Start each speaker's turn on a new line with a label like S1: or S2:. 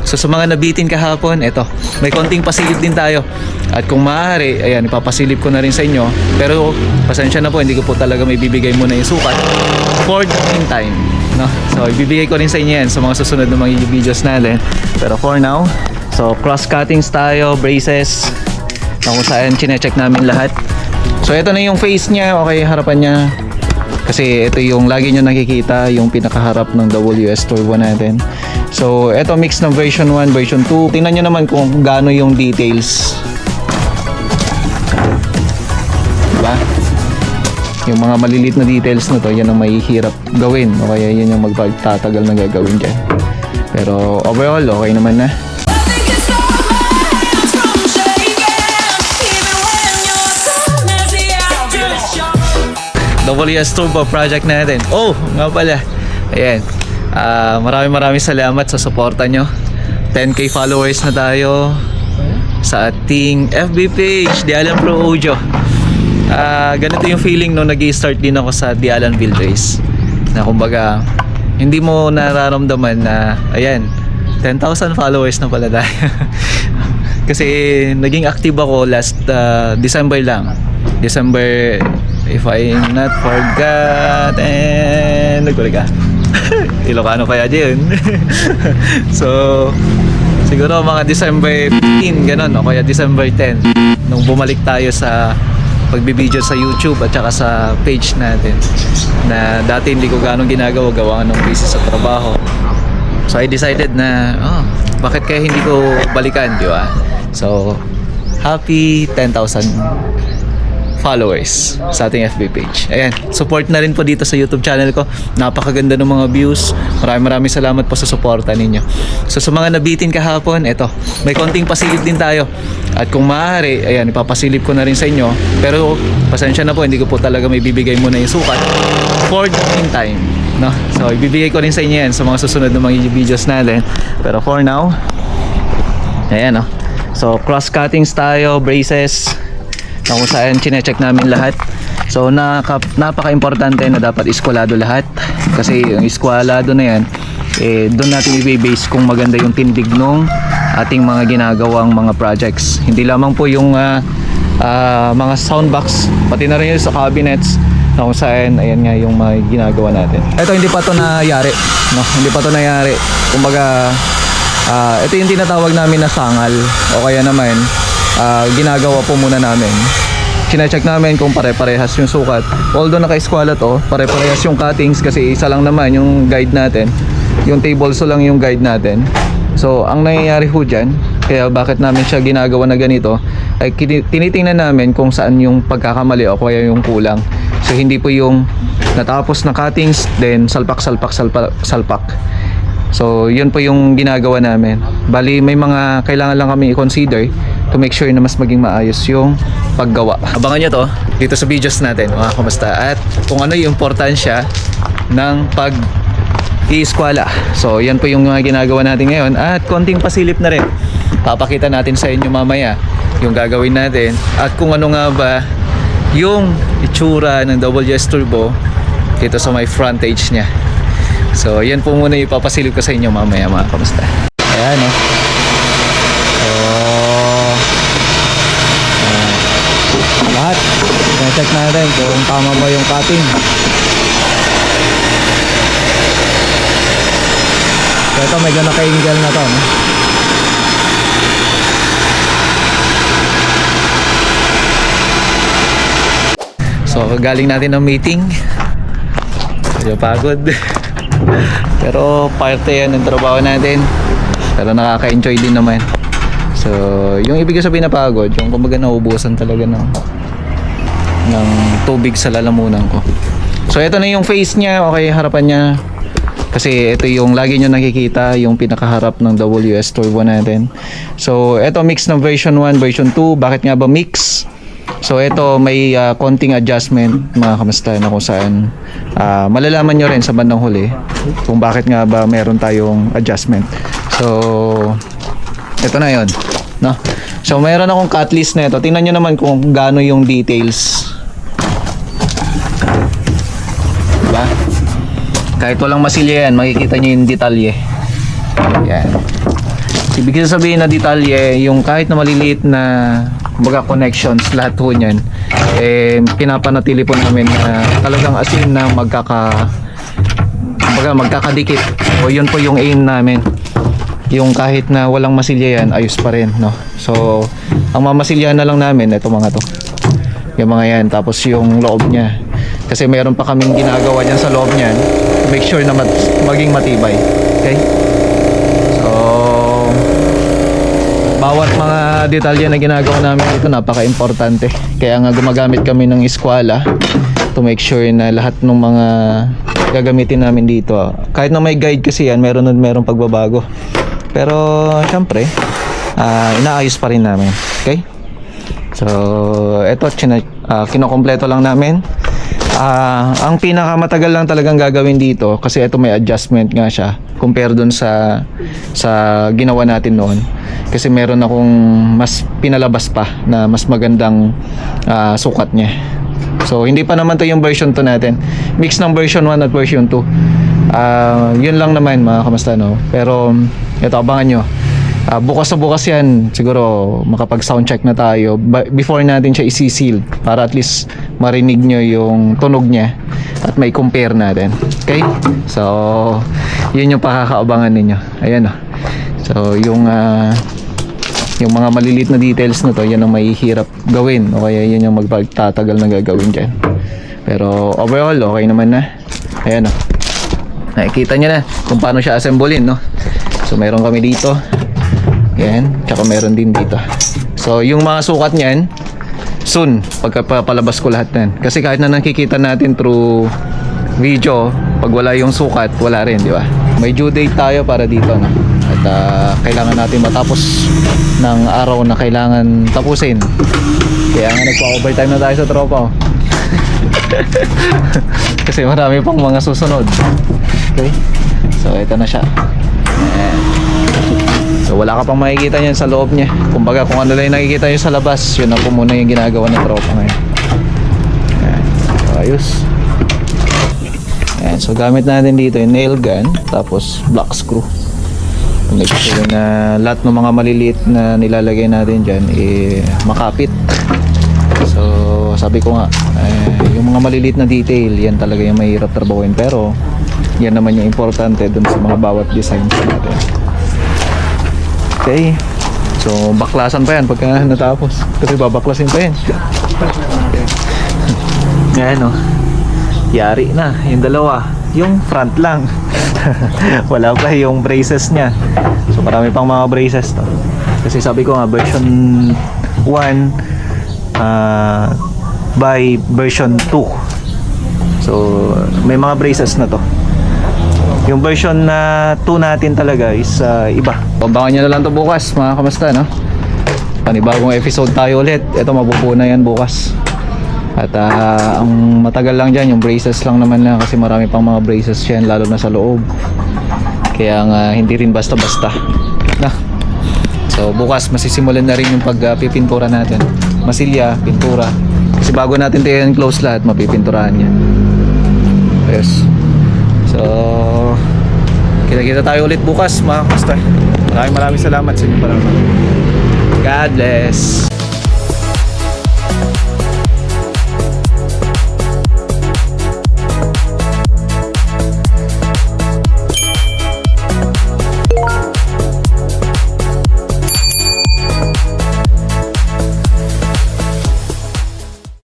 S1: So sa mga nabitin kahapon, eto, may konting pasilip din tayo. At kung maaari, ayan, ipapasilip ko na rin sa inyo. Pero pasensya na po, hindi ko po talaga may bibigay muna yung sukat for the meantime, no? So ibibigay ko rin sa inyo yan sa mga susunod na mga videos natin. Pero for now, so cross cuttings tayo, braces, na kung saan chinecheck namin lahat. So ito na yung face niya, okay, harapan niya. Kasi ito yung lagi nyo nakikita, yung pinakaharap ng WS Turbo natin. So ito mix ng version 1, version 2. Tingnan nyo naman kung gaano yung details. Diba? Yung mga maliliit na details na to, yan ang mahihirap gawin. O kaya yun yung magtatagal na gagawin dyan. Pero overall, okay naman na. WS Turbo project natin. Oh, nga pala. Ayan. Maraming salamat sa suporta nyo. 10k followers na tayo sa ating FB page, The Alan Pro Audio. Ganito yung feeling nung nag-i-start din ako sa The Alan Build Race. Na kumbaga, hindi mo nararamdaman na, ayan, 10,000 followers na pala tayo. Kasi naging active ako last December lang. December, if I'm not forgotten, nagkuliga. Ilocano kaya yun. So, siguro mga December 15, ganun, o kaya December 10, nung bumalik tayo sa pagbibideo sa YouTube at saka sa page natin. Na dati hindi ko ganong ginagawa, gawa ng busy sa trabaho. So, I decided na, bakit kaya hindi ko balikan, di ba? So, happy 10,000 followers sa ating FB page. Ayan, support na rin po dito sa YouTube channel ko. Napakaganda ng mga views. Maraming salamat po sa suporta ninyo. So sa mga nabitin kahapon, eto, may konting pasilip din tayo. At kung maaari, ayan, ipapasilip ko na rin sa inyo. Pero pasensya na po, hindi ko po talaga may bibigay muna yung sukat for the meantime, no? So ibibigay ko rin sa inyo yan sa mga susunod na mga videos natin. Pero for now, ayan, no? So cross cuttings tayo, braces, na kung saan chinecheck namin lahat. So napaka-importante na dapat iskwalado lahat. Kasi yung iskwalado na yan, doon natin i-base kung maganda yung tindig nung ating mga ginagawang mga projects. Hindi lamang po yung mga soundbox, pati na rin yung sa cabinets, na kung saan, ayan nga yung mga ginagawa natin. Ito hindi pa to nangyari, no? Hindi pa to nangyari. Kumbaga, ito yung tinatawag namin na sangal, o kaya naman ginagawa po muna namin. Chinecheck namin kung pare-parehas yung sukat. Although naka-eskwala to, pare-parehas yung cuttings kasi isa lang naman yung guide natin. Yung table saw lang yung guide natin. So, ang nangyayari ho dyan, kaya bakit namin siya ginagawa na ganito, ay tinitingnan namin kung saan yung pagkakamali o kaya yung kulang. So, hindi po yung natapos na cuttings, then salpak. So, yun po yung ginagawa namin. Bali, may mga kailangan lang kami i-consider to make sure na mas maging maayos yung paggawa. Abangan nyo to dito sa videos natin, mga kamusta, at kung ano yung importansya ng pag-iiskwala. So, yan po yung mga ginagawa natin ngayon, at konting pasilip na rin. Papakita natin sa inyo mamaya yung gagawin natin at kung ano nga ba yung itsura ng WS Turbo dito sa may frontage niya. So, yan po muna ipapasilip ko sa inyo mamaya, mga kamusta. Ayan, no? So, lahat. I-check natin kung tama ba yung cutting. So, ito medyo naka-angle na to, no? So, galing natin ng meeting. Medyo pagod. Pero parte yan ng trabaho natin. Pero nakaka-enjoy din naman. So, yung ibig sabihin na pagod, yung kumbaga naubusan talaga ng tubig sa lalamunan ko. So, ito na yung face niya, okay, harapan niya. Kasi ito yung lagi nyo nakikita, yung pinakaharap ng WS Turbo natin. So, ito mix ng version 1, version 2. Bakit nga ba mix? So ito may konting adjustment, mga kamusta, na kung saan malalaman nyo rin sa bandang huli kung bakit nga ba meron tayong adjustment. So ito na yon, no? So mayroon akong cut list na ito. Tingnan nyo naman kung gaano yung details, diba? Kahit walang masilya yan, makikita nyo yung detalye. Yan. Ibig sabihin na detalye, yung kahit na maliliit na kumbaga connections, lahat ho niyan, pinapanatili po namin na talagang asin na magkakadikit. O yun po yung aim namin. Yung kahit na walang masilya yan, ayos pa rin, no? So, ang mamasilya na lang namin, ito mga to. Yung mga yan, tapos yung loob niya. Kasi meron pa kaming ginagawa dyan sa loob niyan to make sure na maging matibay. Okay? So, bawat mga detalye na ginagawa namin dito napaka-importante. Kaya nga gumagamit kami ng eskwela to make sure na lahat ng mga gagamitin namin dito, kahit na may guide kasi yan, meron pagbabago. Pero syempre, inaayos pa rin namin. Okay? So, eto, kinokompleto lang namin. Ang pinakamatagal lang talagang gagawin dito, kasi ito may adjustment nga siya compare dun sa ginawa natin noon. Kasi meron akong mas pinalabas pa na mas magandang sukat niya. So, hindi pa naman to yung version 2 natin. Mix ng version 1 at version 2. Yun lang naman mga kamusta, no? Pero, ito, abangan nyo. Bukas na bukas yan, siguro makapag sound check na tayo before natin siya isi-seal para at least marinig nyo yung tunog niya at may compare natin. Okay? So, yun yung pakakaabangan ninyo. Ayan o. So, yung mga maliliit na details na to, yan ang mahihirap gawin o kaya yun yung magpagtatagal na gagawin dyan. Pero overall, okay naman na. Ayan o. Nakikita nyo na kung paano siya assemblein, no? So, meron kami dito. Yan, tsaka meron din dito. So, yung mga sukat niyan, soon, pagpapalabas ko lahat yan. Kasi kahit na nakikita natin through video, pag wala yung sukat, wala rin, di ba? May due date tayo para dito, no? At kailangan natin matapos ng araw na kailangan tapusin. Kaya nga nagpa-overtime na tayo sa tropa, oh. Kasi marami pang mga susunod. Okay? So, ito na siya. Ayan. So wala ka pang makikita niyan sa loob niya. Kumbaga kung ano lang yung nakikita niyo sa labas, yun na po muna yung ginagawa ng tropa ngayon. Ayan. So, ayos. Ayan. So gamit natin dito yung nail gun, tapos black screw. Make sure na lahat ng mga maliliit na nilalagay natin dyan makapit. So sabi ko nga, yung mga maliliit na detail, yan talaga yung mahirap trabahuin. Pero yan naman yung importante dun sa mga bawat designs natin. Okay. So, baklasan pa yan pagka natapos. Kasi babaklasin pa yan. Yan, o. Yari na. Yung dalawa. Yung front lang. Wala pa yung braces niya. So, marami pang mga braces to. Kasi sabi ko nga, version 1 by version 2. So, may mga braces na to. Yung version na 2 natin talaga is iba. Abangan nyo na lang to bukas mga kamusta, no? Panibagong episode tayo ulit. Ito mabubuo na yan bukas. At ang matagal lang dyan, yung braces lang naman na, kasi marami pang mga braces yan, lalo na sa loob. Kaya nga hindi rin basta-basta na. So bukas masisimulan na rin yung pagpipintura natin. Masilya, pintura. Kasi bago natin tayo close lahat, mapipinturahan yan. Yes. So, kita-kita tayo ulit bukas mga kamusta. Maraming salamat sa inyo. God bless.